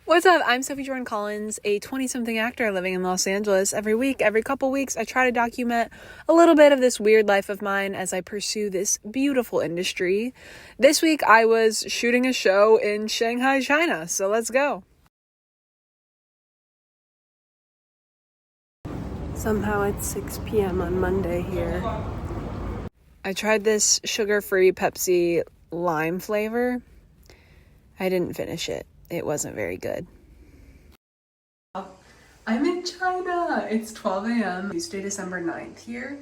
What's up? I'm Sophie Jordan Collins, a 20-something actor living in Los Angeles. Every week, every couple weeks, I try to document a little bit of this weird life of mine as I pursue this beautiful industry. This week, I was shooting a show in Shanghai, China, so let's go. Somehow it's 6 p.m. on Monday here. I tried this sugar-free Pepsi lime flavor. I didn't finish it. It wasn't very good. I'm in China. It's 12 a.m. Tuesday, December 9th here,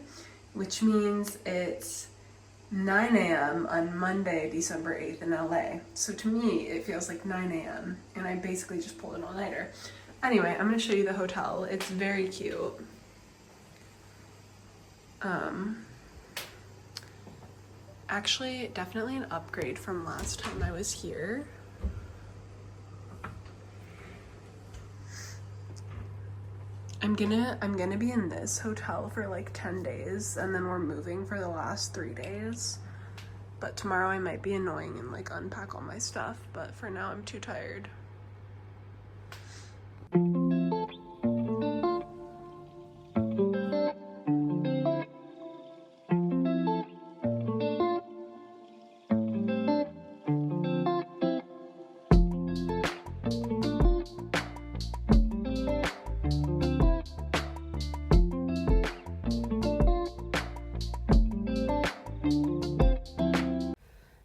which means it's 9 a.m. on Monday, December 8th in LA. So to me, it feels like 9 a.m. and I basically just pulled an all-nighter. Anyway, I'm gonna show you the hotel. It's very cute. Actually, definitely an upgrade from last time I was here. I'm gonna be in this hotel for like 10 days and then we're moving for the last 3 days. But tomorrow I might be annoying and like unpack all my stuff, but for now I'm too tired.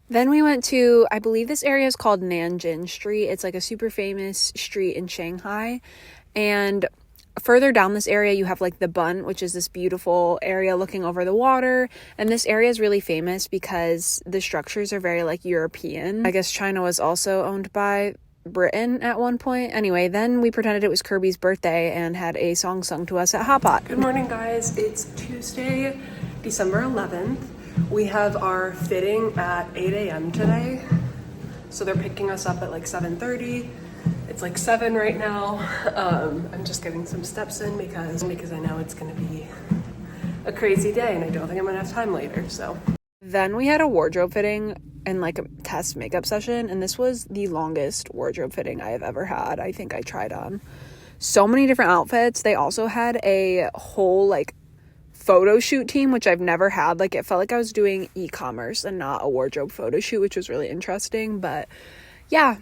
Then we went to, I believe this area is called Nanjing Street. It's like a super famous street in Shanghai. And further down this area, you have like the Bund, which is this beautiful area looking over the water. And this area is really famous because the structures are very like European. I guess China was also owned by Britain at one point. Anyway, then we pretended it was Kirby's birthday and had a song sung to us at Hot Pot. Good morning, guys. It's Tuesday, December 11th. We have our fitting at 8 a.m. today. So they're picking us up at like 7:30. It's like 7 right now. I'm just getting some steps in because I know it's gonna be a crazy day and I don't think I'm gonna have time later, so. Then we had a wardrobe fitting and like a test makeup session, and this was the longest wardrobe fitting I have ever had. I think I tried on so many different outfits. They also had a whole like photo shoot team, which I've never had. Like, it felt like I was doing e-commerce and not a wardrobe photo shoot, which was really interesting. But yeah,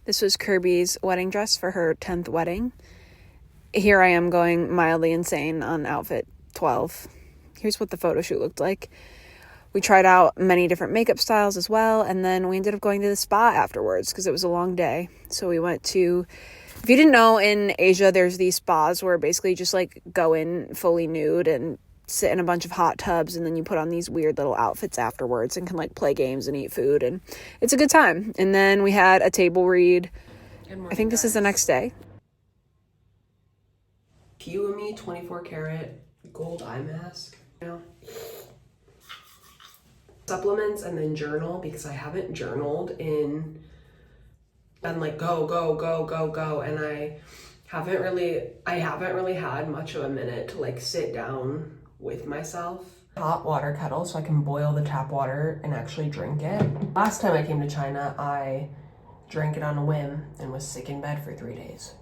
this was Kirby's wedding dress for her 10th wedding. Here I am going mildly insane on outfit 12. Here's what the photo shoot looked like. We tried out many different makeup styles as well, and then we ended up going to the spa afterwards because it was a long day. So we went to, if you didn't know, in Asia there's these spas where basically just like go in fully nude and sit in a bunch of hot tubs, and then you put on these weird little outfits afterwards and can like play games and eat food, and it's a good time. And then we had a table read. I think this is the next day. Kiwami 24 karat gold eye mask. Supplements and then journal, because I haven't journaled in, been like go, and I haven't really had much of a minute to like sit down with myself. Hot water kettle so I can boil the tap water and actually drink it. Last time I came to China, I drank it on a whim and was sick in bed for 3 days.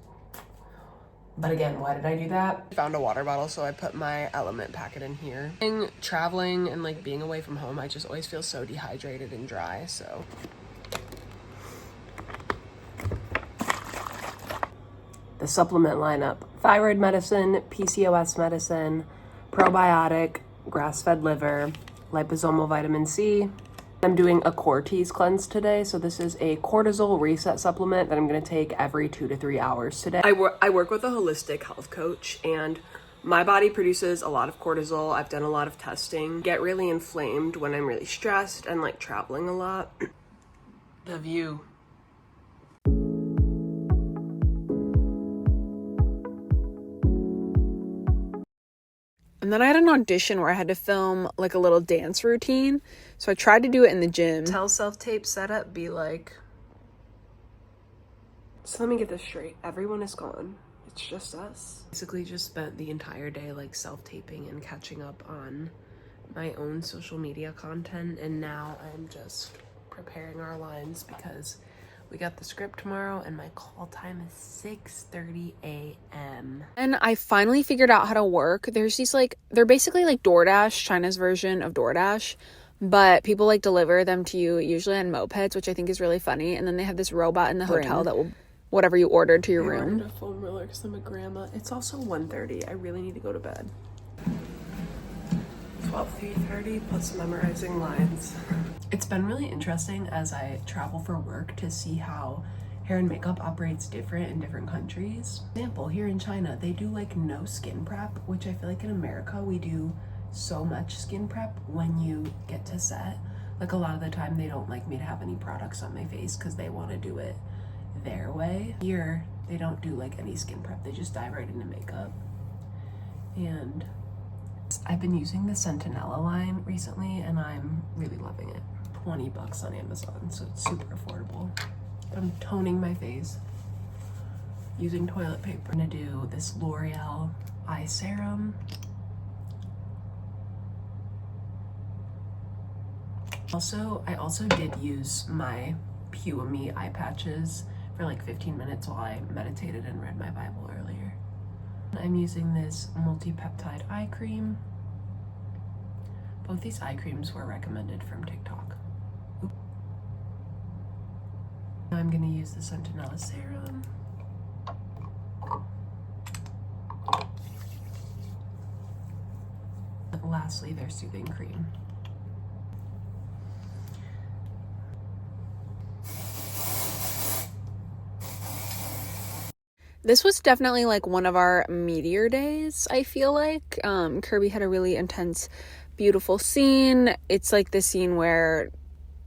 But again, why did I do that? I found a water bottle, so I put my Element packet in here. Traveling and like being away from home, I just always feel so dehydrated and dry, so. The supplement lineup: thyroid medicine, PCOS medicine, probiotic, grass-fed liver, liposomal vitamin C. I'm doing a Cortese cleanse today, so this is a cortisol reset supplement that I'm going to take every 2 to 3 hours today. I work with a holistic health coach, and my body produces a lot of cortisol. I've done a lot of testing. Get really inflamed when I'm really stressed and like traveling a lot. The view. And then I had an audition where I had to film like a little dance routine. So I tried to do it in the gym. Tell self-tape setup be like. So let me get this straight. Everyone is gone. It's just us. Basically just spent the entire day like self-taping and catching up on my own social media content. And now I'm just preparing our lines because We got the script tomorrow, and my call time is 6:30 a.m. And I finally figured out how to work. There's these like, they're basically like DoorDash, China's version of DoorDash, but people like deliver them to you usually on mopeds, which I think is really funny. And then they have this robot in the hotel that will whatever you ordered to your room. I ordered a foam roller because I'm a grandma. It's also 1:30. I really need to go to bed. 3:30 plus memorizing lines. It's been really interesting as I travel for work to see how hair and makeup operates different in different countries. For example, here in China, they do like no skin prep, which I feel like in America we do so much skin prep when you get to set. Like a lot of the time they don't like me to have any products on my face because they want to do it their way. Here, they don't do like any skin prep. They just dive right into makeup. And I've been using the Centinela line recently and I'm really loving it. $20 on Amazon, so it's super affordable. I'm toning my face using toilet paper. I'm gonna do this L'Oreal eye serum. I also did use my Puami eye patches for like 15 minutes while I meditated and read my Bible earlier. I'm using this multi-peptide eye cream. Both these eye creams were recommended from TikTok. Now I'm gonna use the Centinela serum. And lastly, their soothing cream. This was definitely like one of our meteor days, I feel like. Kirby had a really intense, beautiful scene. It's like the scene where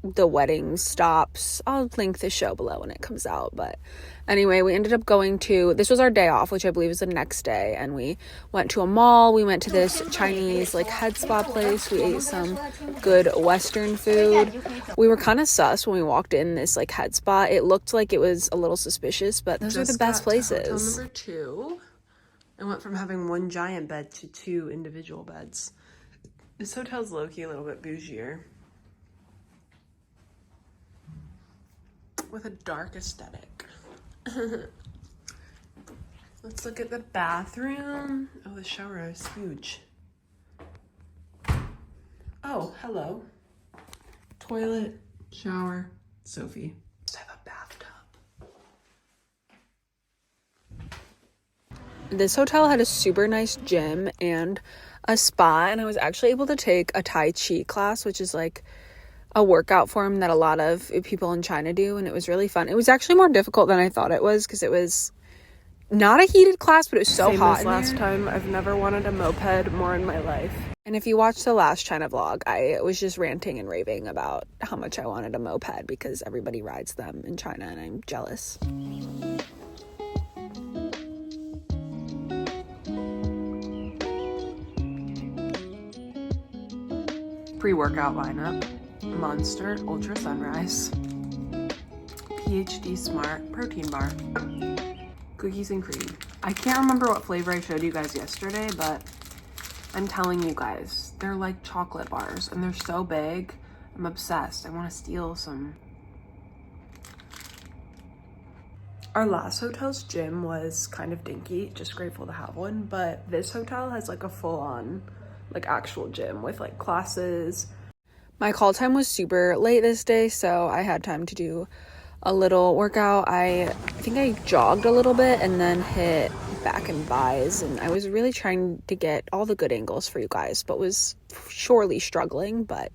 the wedding stops. I'll link the show below when it comes out, but anyway, we ended up going to, this was our day off, which I believe is the next day, and we went to a mall. We went to this Chinese like head spa place. We ate some good Western food. We were kind of sus when we walked in this like head spa. It looked like it was a little suspicious, but those are the best places. Hotel number 2. I went from having one giant bed to 2 individual beds. This hotel's low-key a little bit bougier, with a dark aesthetic. Let's look at the bathroom. Oh, the shower is huge. Oh, hello. Toilet, shower, Sophie. Just have a bathtub. This hotel had a super nice gym and a spa, and I was actually able to take a Tai Chi class, which is like a workout form that a lot of people in China do, and it was really fun. It was actually more difficult than I thought it was because it was not a heated class, but it was so Same hot as last time. I've never wanted a moped more in my life. And if you watched the last China vlog, I was just ranting and raving about how much I wanted a moped because everybody rides them in China and I'm jealous. Pre-workout lineup: Monster Ultra Sunrise, PhD Smart Protein Bar, cookies and cream. I can't remember what flavor I showed you guys yesterday, but I'm telling you guys, they're like chocolate bars and they're so big. I'm obsessed. I want to steal some. Our last hotel's gym was kind of dinky, just grateful to have one, but this hotel has like a full-on like actual gym with like classes. My call time was super late this day, so I had time to do a little workout. I think I jogged a little bit and then hit back and buys, and I was really trying to get all the good angles for you guys, but was surely struggling, but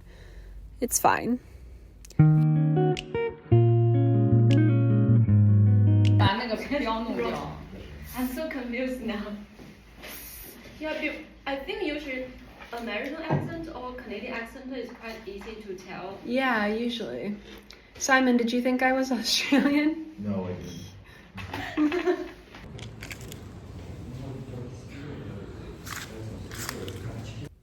it's fine. I'm so confused now. Yeah, I think usually American accent or Canadian accent is quite easy to tell. Yeah, usually. Simon, did you think I was Australian? No, I didn't.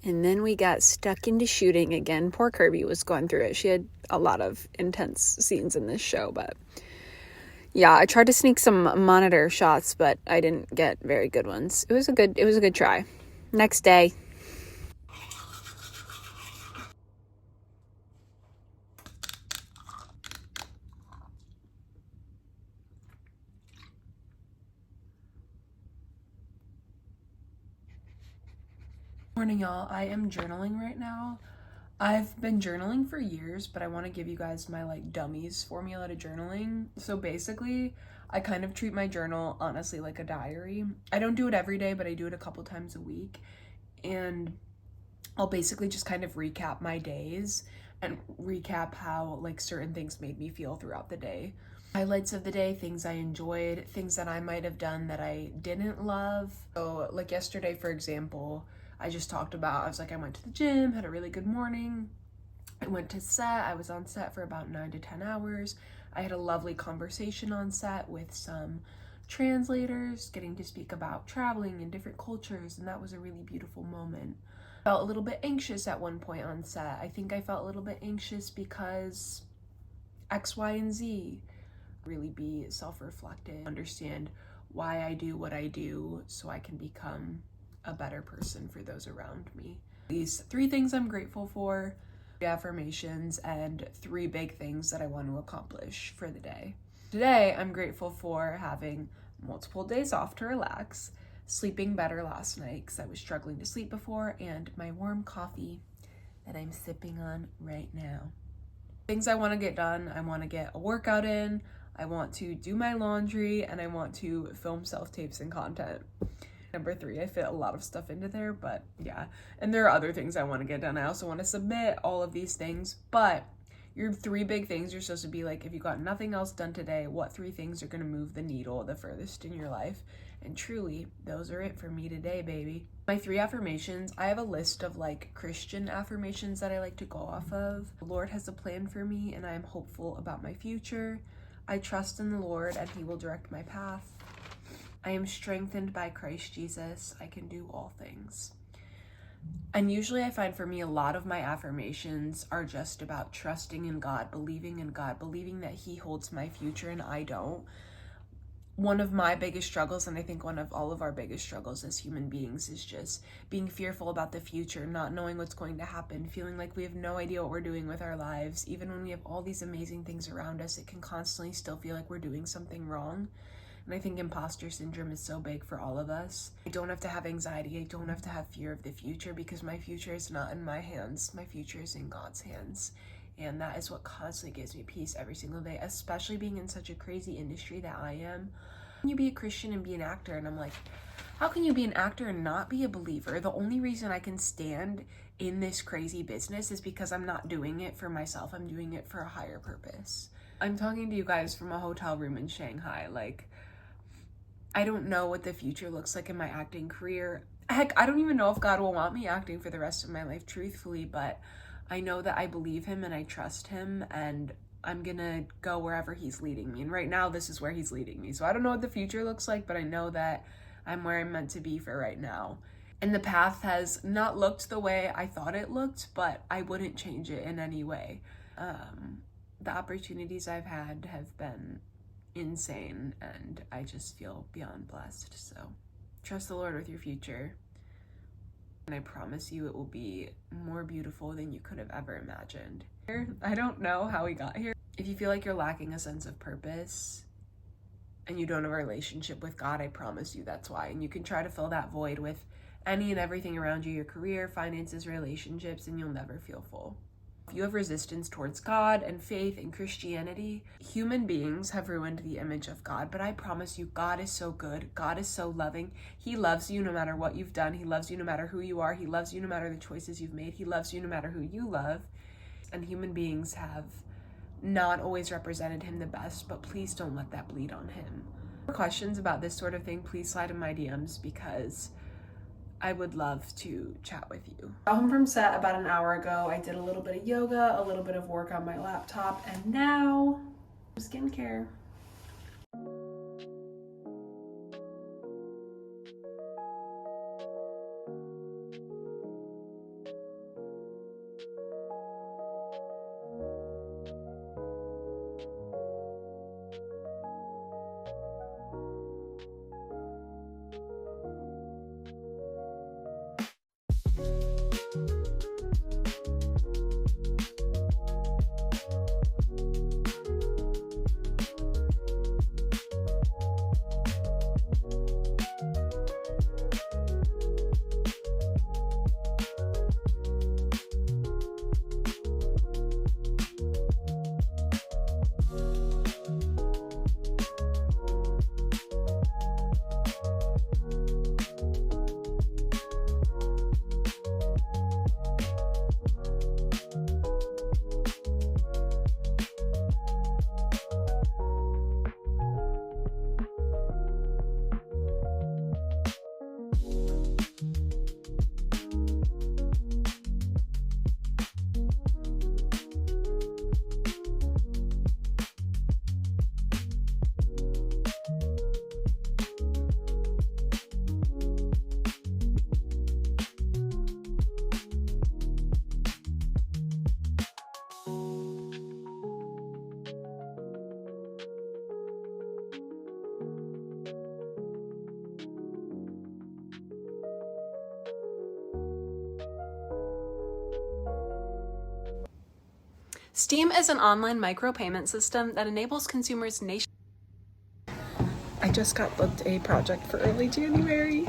And then we got stuck into shooting again. Poor Kirby was going through it. She had a lot of intense scenes in this show, but yeah, I tried to sneak some monitor shots, but I didn't get very good ones. It was a good try. Next day. Morning, y'all. I am journaling right now. I've been journaling for years, but I want to give you guys my like dummies formula to journaling. So basically, I kind of treat my journal honestly like a diary. I don't do it every day, but I do it a couple times a week. And I'll basically just kind of recap my days and recap how like certain things made me feel throughout the day. Highlights of the day, things I enjoyed, things that I might have done that I didn't love. So like yesterday, for example, I just talked about, I was like, I went to the gym, had a really good morning. I went to set, I was on set for about 9 to 10 hours. I had a lovely conversation on set with some translators, getting to speak about traveling in different cultures, and that was a really beautiful moment. Felt a little bit anxious at one point on set. I think I felt a little bit anxious because X, Y, and Z. Really be self-reflective, understand why I do what I do so I can become a better person for those around me. These 3 things I'm grateful for, 3 affirmations, and 3 big things that I want to accomplish for the day. Today, I'm grateful for having multiple days off to relax, sleeping better last night because I was struggling to sleep before, and my warm coffee that I'm sipping on right now. Things I want to get done, I want to get a workout in, I want to do my laundry, and I want to film self-tapes and content. Number 3, I fit a lot of stuff into there, but yeah. And there are other things I want to get done. I also want to submit all of these things, but your 3 big things you're supposed to be like, if you got nothing else done today, what 3 things are going to move the needle the furthest in your life? And truly, those are it for me today, baby. My 3 affirmations, I have a list of like Christian affirmations that I like to go off of. The Lord has a plan for me, and I am hopeful about my future. I trust in the Lord, and He will direct my path. I am strengthened by Christ Jesus. I can do all things. And usually I find for me a lot of my affirmations are just about trusting in God, believing that He holds my future and I don't. One of my biggest struggles, and I think one of all of our biggest struggles as human beings, is just being fearful about the future, not knowing what's going to happen, feeling like we have no idea what we're doing with our lives. Even when we have all these amazing things around us, it can constantly still feel like we're doing something wrong. And I think imposter syndrome is so big for all of us. I don't have to have anxiety. I don't have to have fear of the future because my future is not in my hands. My future is in God's hands. And that is what constantly gives me peace every single day, especially being in such a crazy industry that I am. Can you be a Christian and be an actor? And I'm like, how can you be an actor and not be a believer? The only reason I can stand in this crazy business is because I'm not doing it for myself. I'm doing it for a higher purpose. I'm talking to you guys from a hotel room in Shanghai. Like, I don't know what the future looks like in my acting career. Heck, I don't even know if God will want me acting for the rest of my life, truthfully, but I know that I believe Him and I trust Him, and I'm gonna go wherever He's leading me. And right now, this is where He's leading me. So I don't know what the future looks like, but I know that I'm where I'm meant to be for right now. And the path has not looked the way I thought it looked, but I wouldn't change it in any way. The opportunities I've had have been insane, and I just feel beyond blessed. So trust the Lord with your future, and I promise you it will be more beautiful than you could have ever imagined. I don't know how we got here. If you feel like you're lacking a sense of purpose and you don't have a relationship with God, I promise you that's why. And you can try to fill that void with any and everything around you, your career, finances, relationships, and you'll never feel full. If you have resistance towards God and faith and Christianity, human beings have ruined the image of God, but I promise you, God is so good. God is so loving. He loves you no matter what you've done. He loves you no matter who you are. He loves you no matter the choices you've made. He loves you no matter who you love. And human beings have not always represented Him the best, but please don't let that bleed on Him. For questions about this sort of thing, please slide in my DMs because I would love to chat with you. Got home from set about an hour ago. I did a little bit of yoga, a little bit of work on my laptop, and now skincare. Steam is an online micropayment system that enables consumers nation. I just got booked a project for early January.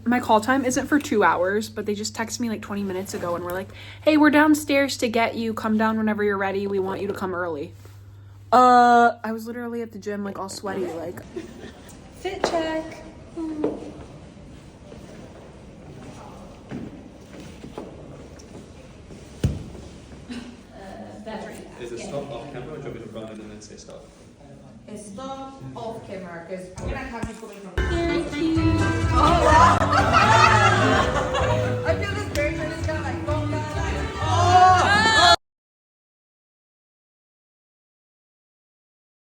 My call time isn't for 2 hours, but they just texted me like 20 minutes ago and were like, hey, we're downstairs to get you. Come down whenever you're ready. We want you to come early. I was literally at the gym like all sweaty, like. Fit check. Is it stop off camera or do you want me to run it and then say stop? Stop off camera because I'm gonna have you coming from.